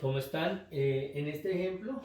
¿Cómo están? En este ejemplo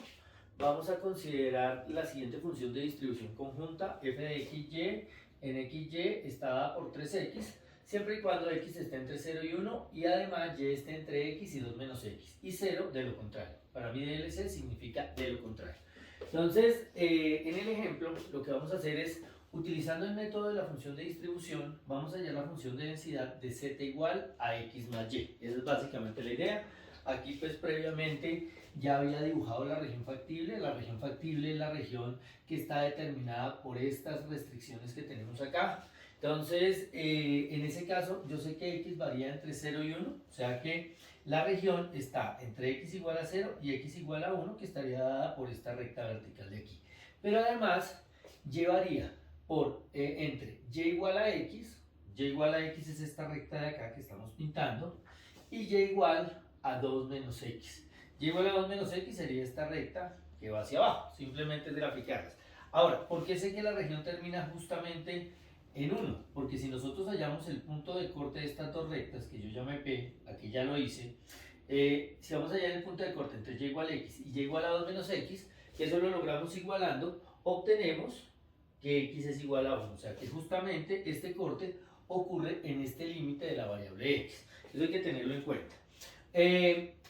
vamos a considerar la siguiente función de distribución conjunta f de xy en xy está dada por 3x, siempre y cuando x esté entre 0 y 1 y además y esté entre x y 2 menos x y 0 de lo contrario. Para mí DLC significa de lo contrario. Entonces, en el ejemplo lo que vamos a hacer es, utilizando el método de la función de distribución, vamos a hallar la función de densidad de z igual a x más y. Esa es básicamente la idea. Aquí pues previamente ya había dibujado la región factible. La región factible es la región que está determinada por estas restricciones que tenemos acá. Entonces, en ese caso, yo sé que x varía entre 0 y 1, o sea que la región está entre x igual a 0 y x igual a 1, que estaría dada por esta recta vertical de aquí. Pero además, y varía por entre y igual a x es esta recta de acá que estamos pintando, y y igual a 2 menos x. Y igual a 2 menos x sería esta recta que va hacia abajo, simplemente es graficarlas. Ahora, ¿por qué sé que la región termina justamente en 1? Porque si nosotros hallamos el punto de corte de estas dos rectas, que yo llamé P, aquí ya lo hice, si vamos a hallar el punto de corte entre y igual a x y y igual a 2 menos x, que eso lo logramos igualando, obtenemos que x es igual a 1. O sea que justamente este corte ocurre en este límite de la variable x. Eso hay que tenerlo en cuenta.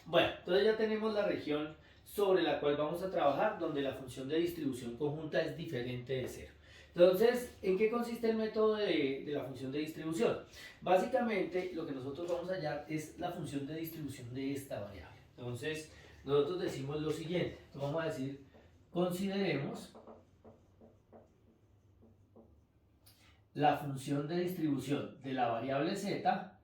Bueno, entonces ya tenemos la región sobre la cual vamos a trabajar, donde la función de distribución conjunta es diferente de 0. Entonces, ¿en qué consiste el método de la función de distribución? Básicamente, lo que nosotros vamos a hallar es la función de distribución de esta variable. Entonces, nosotros decimos lo siguiente. Entonces, vamos a decir, consideremos la función de distribución de la variable z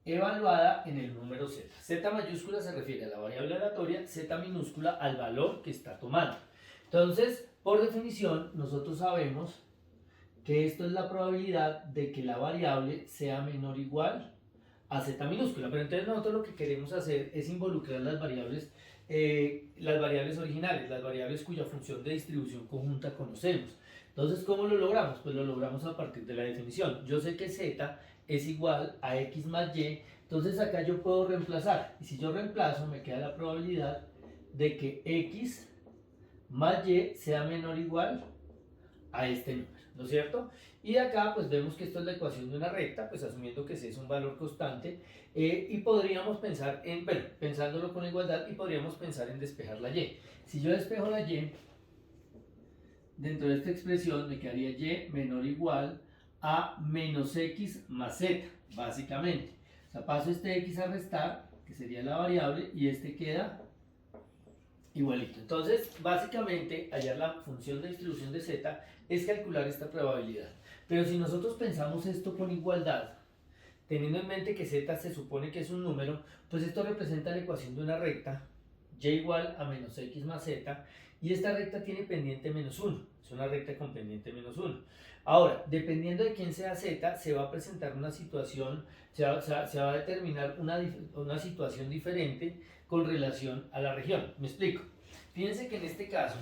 evaluada en el número z. Z mayúscula se refiere a la variable aleatoria, z minúscula al valor que está tomando. Entonces, por definición, nosotros sabemos que esto es la probabilidad de que la variable sea menor o igual a z minúscula. Pero entonces nosotros lo que queremos hacer es involucrar las variables originales, las variables cuya función de distribución conjunta conocemos. Entonces, ¿cómo lo logramos? Pues lo logramos a partir de la definición. Yo sé que z es igual a x más y, entonces acá yo puedo reemplazar. Y si yo reemplazo, me queda la probabilidad de que x más y sea menor o igual a este número, ¿no es cierto? Y de acá pues vemos que esto es la ecuación de una recta, pues asumiendo que c es un valor constante, y podríamos pensar en, bueno, pensándolo con igualdad, y podríamos pensar en despejar la y. Si yo despejo la y, dentro de esta expresión me quedaría y menor o igual a menos x más z, básicamente. O sea, paso este x a restar, que sería la variable, y este queda igualito. Entonces, básicamente, hallar la función de distribución de z es calcular esta probabilidad. Pero si nosotros pensamos esto con igualdad, teniendo en mente que z se supone que es un número, pues esto representa la ecuación de una recta, y igual a menos x más z, y esta recta tiene pendiente menos 1, es una recta con pendiente menos 1. Ahora, dependiendo de quién sea z, se va a presentar una situación, se va a determinar una situación diferente con relación a la región. Me explico. Fíjense que en este caso,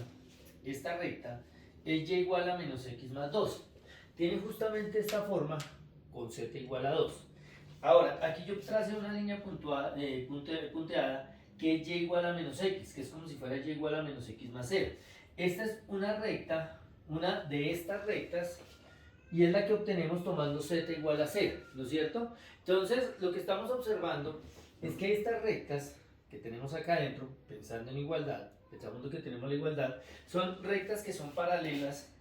esta recta es y igual a menos x más 2. Tiene justamente esta forma con z igual a 2. Ahora, aquí yo tracé una línea punteada que es y igual a menos x, que es como si fuera y igual a menos x más 0. Esta es una recta, una de estas rectas, y es la que obtenemos tomando z igual a 0, ¿no es cierto? Entonces, lo que estamos observando es que estas rectas que tenemos acá adentro, pensando en igualdad, pensando que tenemos la igualdad, son rectas que son paralelas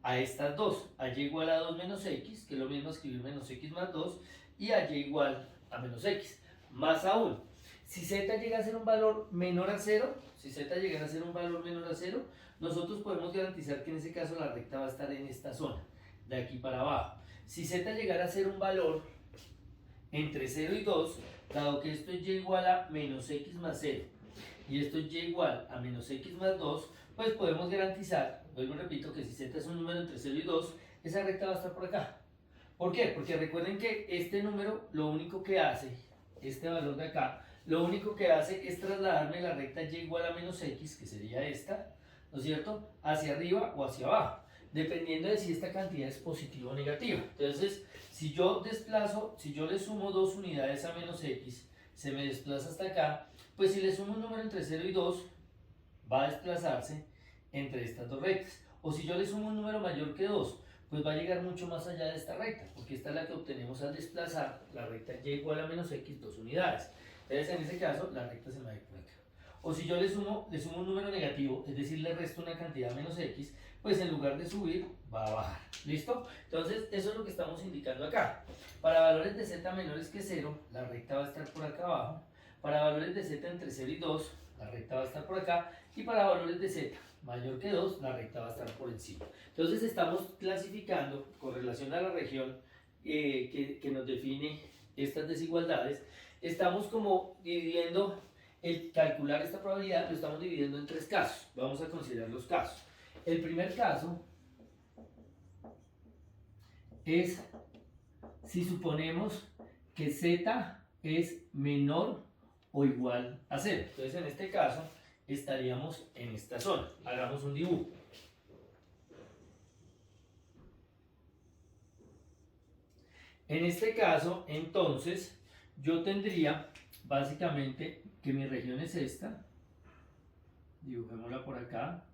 a estas dos, a y igual a 2 menos x, que es lo mismo escribir menos x más 2, y a y igual a menos x. Más aún, si z llega a ser un valor menor a 0, nosotros podemos garantizar que en ese caso la recta va a estar en esta zona, de aquí para abajo. Si z llegara a ser un valor entre 0 y 2, dado que esto es y igual a menos x más 0 y esto es y igual a menos x más 2, pues podemos garantizar, vuelvo y repito, que si z es un número entre 0 y 2, esa recta va a estar por acá. ¿Por qué? Porque recuerden que este número lo único que hace, este valor de acá, lo único que hace es trasladarme la recta y igual a menos x, que sería esta, ¿no es cierto?, hacia arriba o hacia abajo, dependiendo de si esta cantidad es positiva o negativa. Entonces, si yo le sumo 2 unidades a menos x, se me desplaza hasta acá, pues si le sumo un número entre 0 y 2, va a desplazarse entre estas dos rectas. O si yo le sumo un número mayor que 2, pues va a llegar mucho más allá de esta recta, porque esta es la que obtenemos al desplazar la recta y igual a menos x 2 unidades. Entonces en ese caso la recta se me va a ir por acá. O si yo le sumo un número negativo, es decir, le resto una cantidad menos x, pues en lugar de subir, va a bajar. ¿Listo? Entonces eso es lo que estamos indicando acá. Para valores de z menores que 0, la recta va a estar por acá abajo. Para valores de z entre 0 y 2, la recta va a estar por acá. Y para valores de z mayor que 2, la recta va a estar por encima. Entonces estamos clasificando con relación a la región que nos define estas desigualdades. Estamos como dividiendo, el calcular esta probabilidad lo estamos dividiendo en tres casos. Vamos a considerar los casos. El primer caso es si suponemos que z es menor o igual a 0. Entonces en este caso estaríamos en esta zona. Hagamos un dibujo. En este caso, entonces, yo tendría básicamente que mi región es esta. Dibujémosla por acá.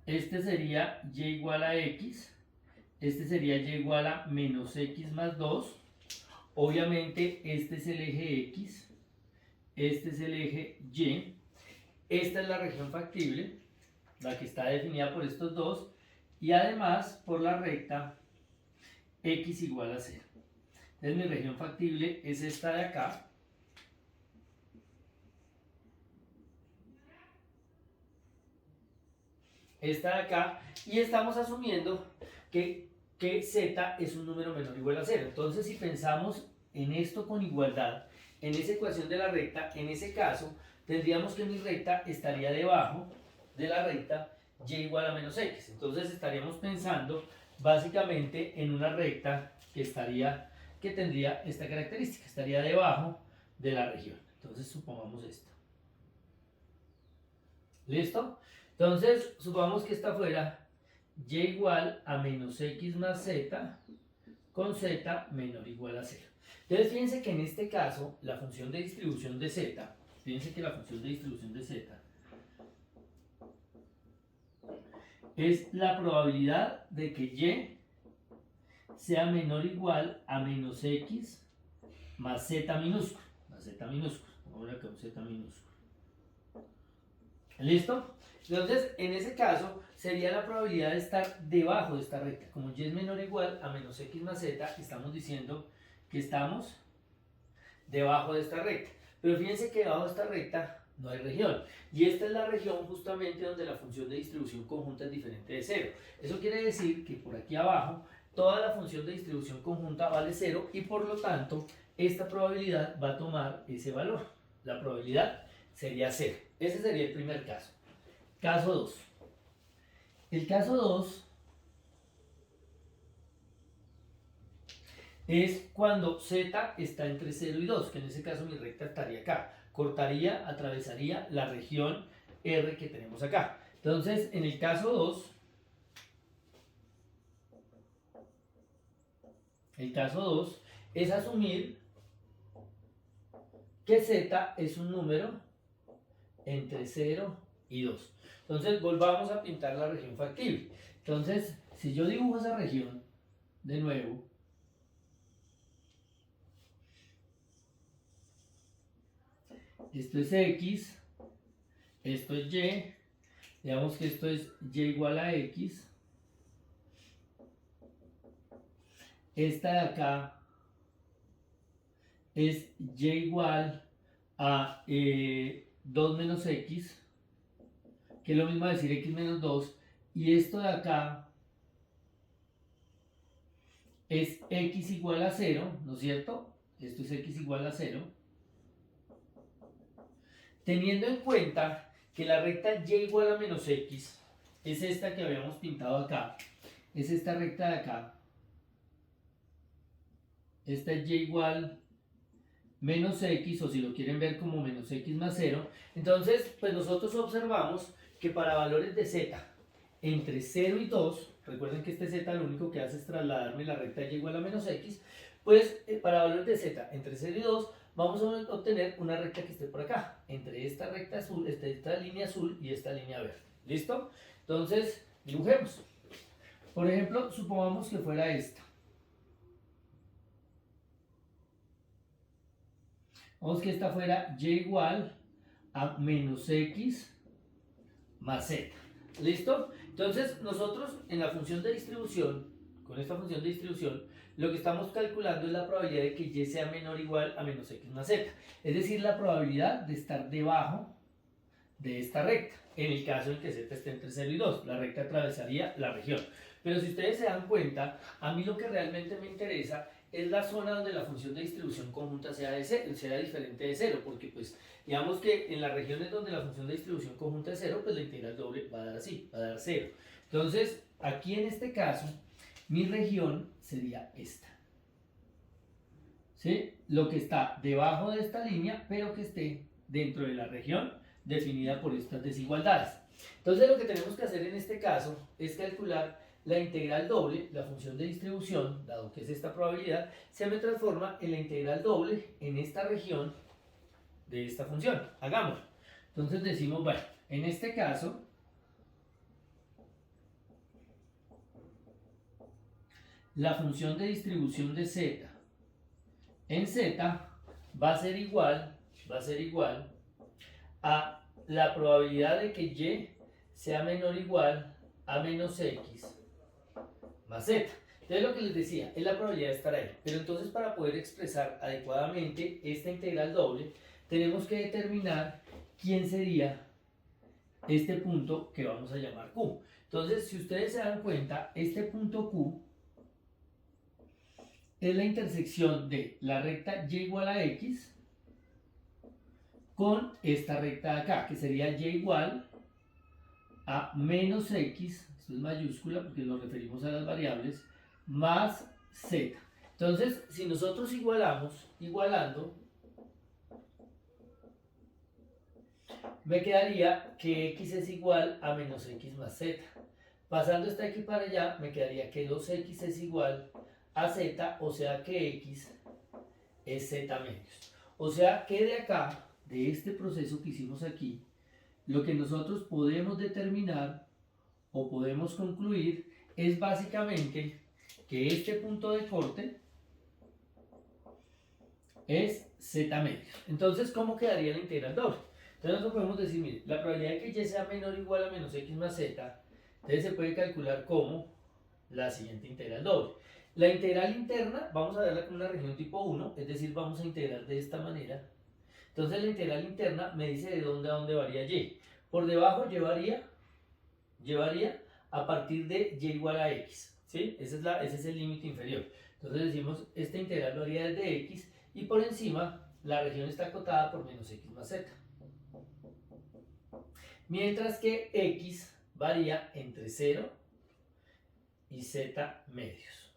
Este sería y igual a x. Este sería y igual a menos x más 2. Obviamente, este es el eje x. Este es el eje y. Esta es la región factible, la que está definida por estos dos. Y además, por la recta x igual a 0. Entonces mi región factible es esta de acá. Esta de acá. Y estamos asumiendo que z es un número menor o igual a 0. Entonces si pensamos en esto con igualdad, en esa ecuación de la recta, en ese caso, tendríamos que mi recta estaría debajo de la recta y igual a menos x. Entonces estaríamos pensando básicamente en una recta que tendría esta característica, estaría debajo de la región. Entonces supongamos esto. ¿Listo? Entonces supongamos que esta fuera y igual a menos x más z con z menor o igual a 0. Entonces fíjense que en este caso la función de distribución de z, fíjense que la función de distribución de z es la probabilidad de que y sea menor o igual a menos x más z minúsculo. Ahora que un z minúsculo. ¿Listo? Entonces, en ese caso, sería la probabilidad de estar debajo de esta recta. Como y es menor o igual a menos x más z, estamos diciendo que estamos debajo de esta recta. Pero fíjense que debajo de esta recta no hay región. Y esta es la región justamente donde la función de distribución conjunta es diferente de 0. Eso quiere decir que por aquí abajo toda la función de distribución conjunta vale 0 y por lo tanto esta probabilidad va a tomar ese valor. La probabilidad sería 0. Ese sería el primer caso. Caso 2. El caso 2 es cuando z está entre 0 y 2, que en ese caso mi recta estaría acá. Cortaría, atravesaría la región R que tenemos acá. Entonces, en el caso 2, es asumir que z es un número entre 0 y 2. Entonces, volvamos a pintar la región factible. Entonces, si yo dibujo esa región, de nuevo, esto es x, esto es y, digamos que esto es y igual a x, esta de acá es y igual a 2 menos x, que es lo mismo decir x menos 2, y esto de acá es x igual a 0, ¿no es cierto? Esto es x igual a 0. Teniendo en cuenta que la recta y igual a menos x es esta que habíamos pintado acá, es esta recta de acá, esta es y igual menos x, o si lo quieren ver como menos x más 0, entonces pues nosotros observamos que para valores de z entre 0 y 2, recuerden que este z lo único que hace es trasladarme la recta y igual a menos x, Pues para valores de z entre 0 y 2, vamos a obtener una recta que esté por acá, entre esta recta azul, esta línea azul y esta línea verde. ¿Listo? Entonces, dibujemos. Por ejemplo, supongamos que fuera esta. Vamos que esta fuera y igual a menos x más z. ¿Listo? Entonces, nosotros en la función de distribución, con esta función de distribución, lo que estamos calculando es la probabilidad de que y sea menor o igual a menos x más z. Es decir, la probabilidad de estar debajo de esta recta, en el caso en que z esté entre 0 y 2. La recta atravesaría la región. Pero si ustedes se dan cuenta, a mí lo que realmente me interesa es la zona donde la función de distribución conjunta sea diferente de 0, porque pues digamos que en las regiones donde la función de distribución conjunta es 0, pues la integral doble va a dar así, va a dar 0. Entonces, aquí en este caso, mi región sería esta. ¿Sí? Lo que está debajo de esta línea, pero que esté dentro de la región definida por estas desigualdades. Entonces, lo que tenemos que hacer en este caso es calcular la integral doble, la función de distribución, dado que es esta probabilidad, se me transforma en la integral doble en esta región de esta función. Hagámoslo. Entonces decimos, bueno, en este caso, la función de distribución de z en z va a ser igual a la probabilidad de que y sea menor o igual a menos x más z. Entonces lo que les decía es la probabilidad de estar ahí. Pero entonces para poder expresar adecuadamente esta integral doble, tenemos que determinar quién sería este punto que vamos a llamar Q. Entonces, si ustedes se dan cuenta, este punto Q es la intersección de la recta y igual a x con esta recta de acá, que sería y igual a menos x, esto es mayúscula porque nos referimos a las variables, más z. Entonces, si nosotros igualando, me quedaría que x es igual a menos x más z. Pasando esta x para allá, me quedaría que 2x es igual a z, o sea que x es z medios. O sea que de acá, de este proceso que hicimos aquí, lo que nosotros podemos determinar o podemos concluir es básicamente que este punto de corte es z medios. Entonces, ¿cómo quedaría la integral doble? Entonces nosotros podemos decir, mire, la probabilidad de que y sea menor o igual a menos x más z, entonces se puede calcular como la siguiente integral doble. La integral interna vamos a verla con una región tipo 1, es decir, vamos a integrar de esta manera. Entonces la integral interna me dice de dónde a dónde varía y. Por debajo llevaría a partir de y igual a x, ¿sí? Ese es el límite inferior. Entonces decimos, esta integral varía desde x y por encima la región está acotada por menos x más z. Mientras que x varía entre 0 y z medios.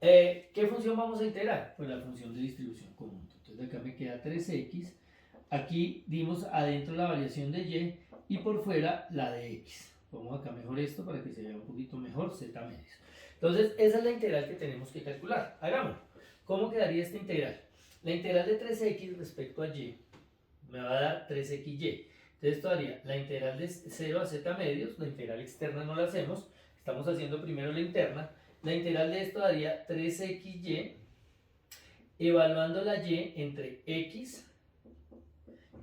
¿Qué función vamos a integrar? Pues la función de distribución conjunta. Entonces acá me queda 3x. Aquí dimos adentro la variación de y por fuera la de x. Pongo acá mejor esto para que se vea un poquito mejor, z medios. Entonces esa es la integral que tenemos que calcular. Hagámoslo. ¿Cómo quedaría esta integral? La integral de 3x respecto a y me va a dar 3xy. Entonces esto daría la integral de 0 a z medios, la integral externa no la hacemos, estamos haciendo primero la interna. La integral de esto daría 3xy, evaluando la y entre x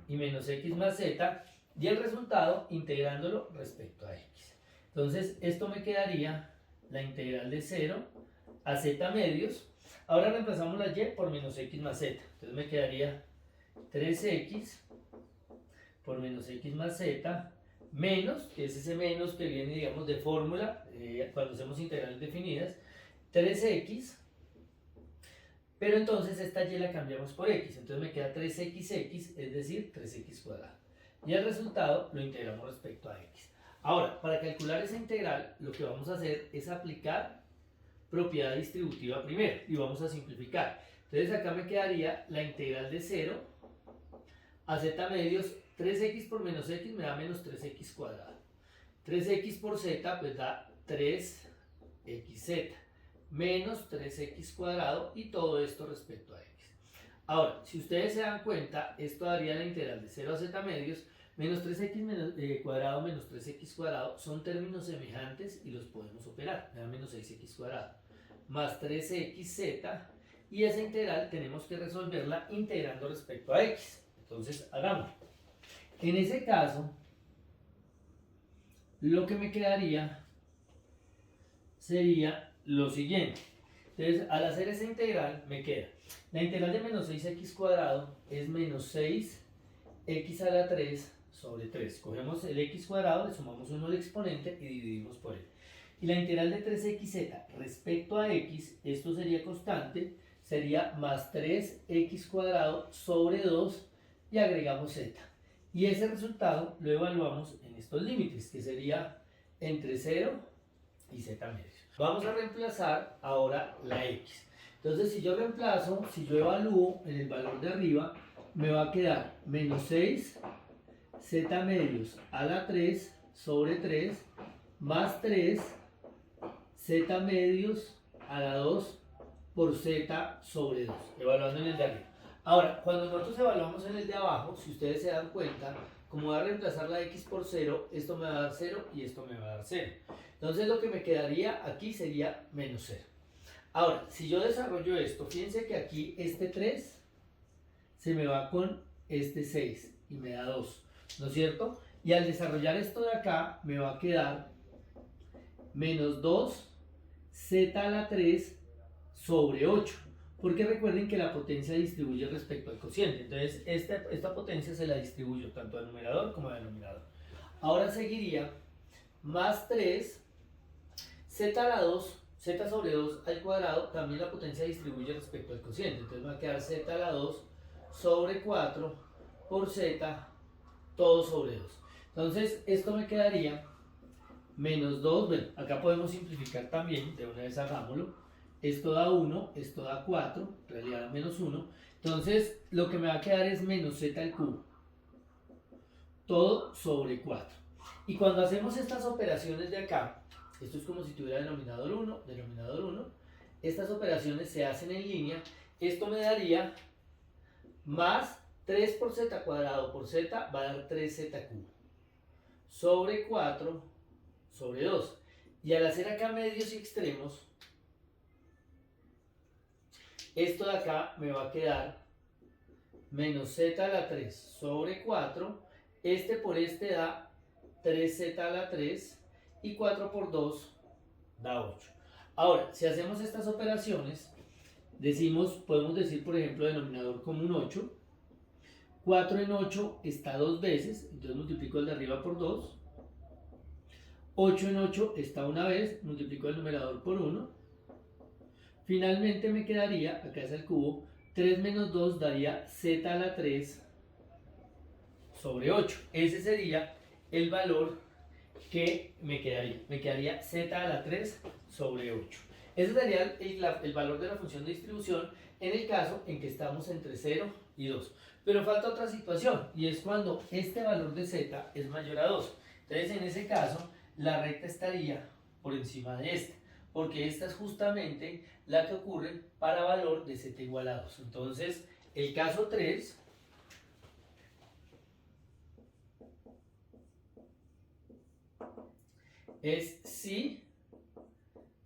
y menos x más z, y el resultado integrándolo respecto a x. Entonces esto me quedaría la integral de 0 a z medios. Ahora reemplazamos la y por menos x más z. Entonces me quedaría 3x por menos x más z menos, que es ese menos que viene, digamos, de fórmula cuando hacemos integrales definidas, 3x, pero entonces esta y la cambiamos por x, entonces me queda 3xx, es decir, 3x cuadrado. Y el resultado lo integramos respecto a x. Ahora, para calcular esa integral, lo que vamos a hacer es aplicar propiedad distributiva primero, y vamos a simplificar. Entonces acá me quedaría la integral de 0 a z medios, 3x por menos x me da menos 3x cuadrado. 3x por z pues da 3xz menos 3x cuadrado y todo esto respecto a x. Ahora, si ustedes se dan cuenta, esto daría la integral de 0 a z medios, menos 3x cuadrado menos 3x cuadrado son términos semejantes y los podemos operar. Me da menos 6x cuadrado más 3xz y esa integral tenemos que resolverla integrando respecto a x. Entonces, hagámoslo. En ese caso, lo que me quedaría sería lo siguiente. Entonces, al hacer esa integral, me queda la integral de menos 6x cuadrado es menos 6x a la 3 sobre 3. Cogemos el x cuadrado, le sumamos 1 al exponente y dividimos por él. Y la integral de 3xz respecto a x, esto sería constante, sería más 3x cuadrado sobre 2 y agregamos z. Y ese resultado lo evaluamos en estos límites, que sería entre 0 y z medios. Vamos a reemplazar ahora la x. Entonces, si yo reemplazo, si yo evalúo en el valor de arriba, me va a quedar menos 6 z medios a la 3 sobre 3 más 3 z medios a la 2 por z sobre 2, evaluando en el de arriba. Ahora, cuando nosotros evaluamos en el de abajo, si ustedes se dan cuenta, como voy a reemplazar la x por 0, esto me va a dar 0 y esto me va a dar 0. Entonces lo que me quedaría aquí sería menos 0. Ahora, si yo desarrollo esto, fíjense que aquí este 3 se me va con este 6 y me da 2, ¿no es cierto? Y al desarrollar esto de acá, me va a quedar menos 2 z a la 3 sobre 8. Porque recuerden que la potencia distribuye respecto al cociente. Entonces, esta potencia se la distribuyo tanto al numerador como al denominador. Ahora seguiría más 3 z a la 2, z sobre 2 al cuadrado, también la potencia distribuye respecto al cociente. Entonces, va a quedar z a la 2 sobre 4 por z todo sobre 2. Entonces, esto me quedaría menos 2. Bueno, acá podemos simplificar también, de una vez hagámoslo. Esto da 1, esto da 4, en realidad da menos 1. Entonces, lo que me va a quedar es menos z al cubo. Todo sobre 4. Y cuando hacemos estas operaciones de acá, esto es como si tuviera denominador 1, denominador 1. Estas operaciones se hacen en línea. Esto me daría más 3 por z cuadrado por z va a dar 3z cubo. Sobre 4 sobre 2. Y al hacer acá medios y extremos, esto de acá me va a quedar menos z a la 3 sobre 4. Este por este da 3z a la 3 y 4 por 2 da 8. Ahora, si hacemos estas operaciones, podemos decir por ejemplo denominador como un 8. 4 en 8 está 2 veces, entonces multiplico el de arriba por 2. 8 en 8 está una vez, multiplico el numerador por 1. Finalmente me quedaría, acá es el cubo, 3 menos 2 daría z a la 3 sobre 8. Ese sería el valor que me quedaría. Me quedaría z a la 3 sobre 8. Ese sería el valor de la función de distribución en el caso en que estamos entre 0 y 2. Pero falta otra situación, y es cuando este valor de z es mayor a 2. Entonces, en ese caso, la recta estaría por encima de esta, porque esta es justamente la que ocurre para valor de z igual a 2. Entonces, el caso 3 es si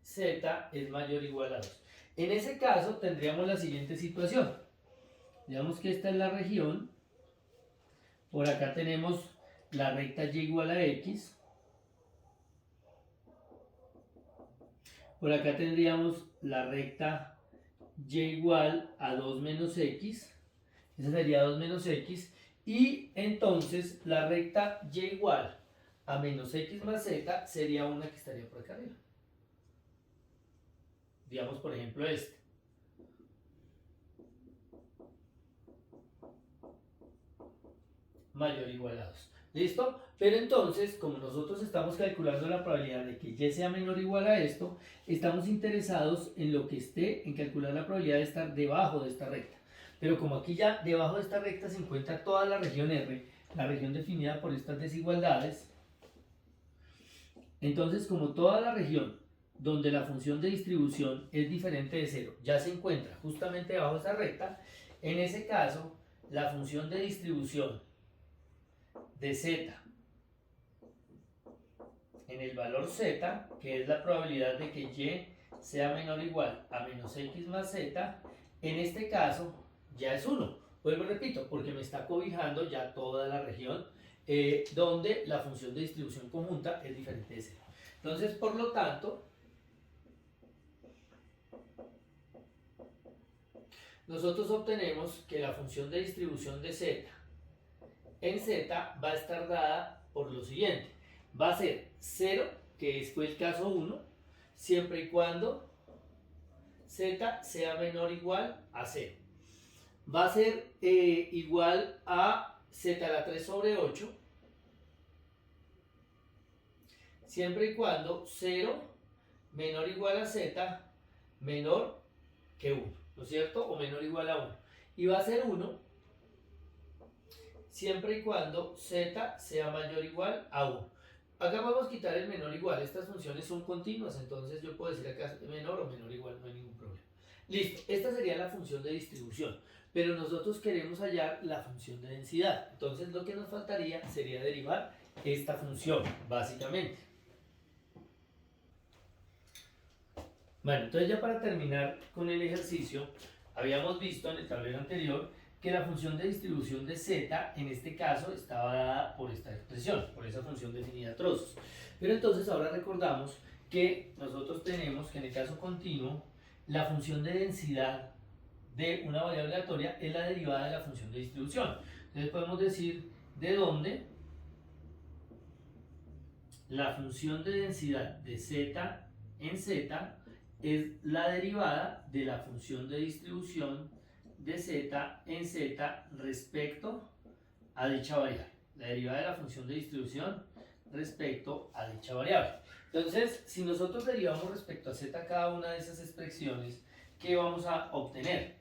z es mayor o igual a 2. En ese caso tendríamos la siguiente situación. Digamos que esta es la región. Por acá tenemos la recta y igual a x. Por acá tendríamos la recta y igual a 2 menos x. Esa sería 2 menos x. Y entonces la recta y igual a menos x más z sería una que estaría por acá arriba. Digamos por ejemplo este. Mayor o igual a 2. ¿Listo? Pero entonces, como nosotros estamos calculando la probabilidad de que y sea menor o igual a esto, estamos interesados en lo que esté, en calcular la probabilidad de estar debajo de esta recta. Pero como aquí ya debajo de esta recta se encuentra toda la región R, la región definida por estas desigualdades, entonces como toda la región donde la función de distribución es diferente de 0, ya se encuentra justamente debajo de esa recta, en ese caso, la función de distribución de z en el valor z, que es la probabilidad de que y sea menor o igual a menos x más z, en este caso ya es 1. Vuelvo y repito, porque me está cobijando ya toda la región donde la función de distribución conjunta es diferente de 0. Entonces, por lo tanto, nosotros obtenemos que la función de distribución de z en z va a estar dada por lo siguiente. Va a ser 0, que fue el caso 1, siempre y cuando z sea menor o igual a 0. Va a ser igual a z a la 3 sobre 8, siempre y cuando 0 menor o igual a z menor que 1, ¿no es cierto? O menor o igual a 1. Y va a ser 1 siempre y cuando z sea mayor o igual a 1. Acá vamos a quitar el menor o igual. Estas funciones son continuas, entonces yo puedo decir acá menor o menor o igual, no hay ningún problema. Listo, esta sería la función de distribución, pero nosotros queremos hallar la función de densidad. Entonces lo que nos faltaría sería derivar esta función, básicamente. Bueno, entonces ya para terminar con el ejercicio, habíamos visto en el tablero anterior que la función de distribución de z, en este caso, estaba dada por esta expresión, por esa función definida a trozos. Pero entonces ahora recordamos que nosotros tenemos que en el caso continuo, la función de densidad de una variable aleatoria es la derivada de la función de distribución. Entonces podemos decir de dónde la función de densidad de z en z es la derivada de la función de distribución de z en z respecto a dicha variable. La derivada de la función de distribución respecto a dicha variable. Entonces, si nosotros derivamos respecto a z cada una de esas expresiones, ¿qué vamos a obtener?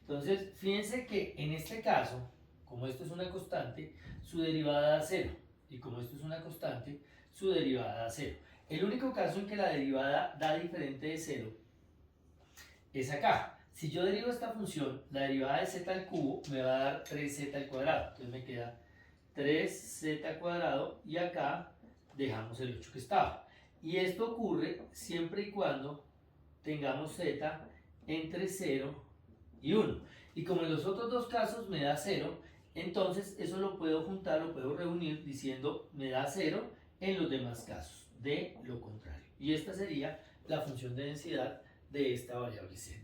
Entonces, fíjense que en este caso, como esto es una constante, su derivada da 0. Y como esto es una constante, su derivada da 0. El único caso en que la derivada da diferente de 0 es acá. Si yo derivo esta función, la derivada de z al cubo me va a dar 3z al cuadrado. Entonces me queda 3z al cuadrado y acá dejamos el 8 que estaba. Y esto ocurre siempre y cuando tengamos z entre 0 y 1. Y como en los otros dos casos me da 0, entonces eso lo puedo juntar, lo puedo reunir diciendo me da 0 en los demás casos, de lo contrario. Y esta sería la función de densidad de esta variable z.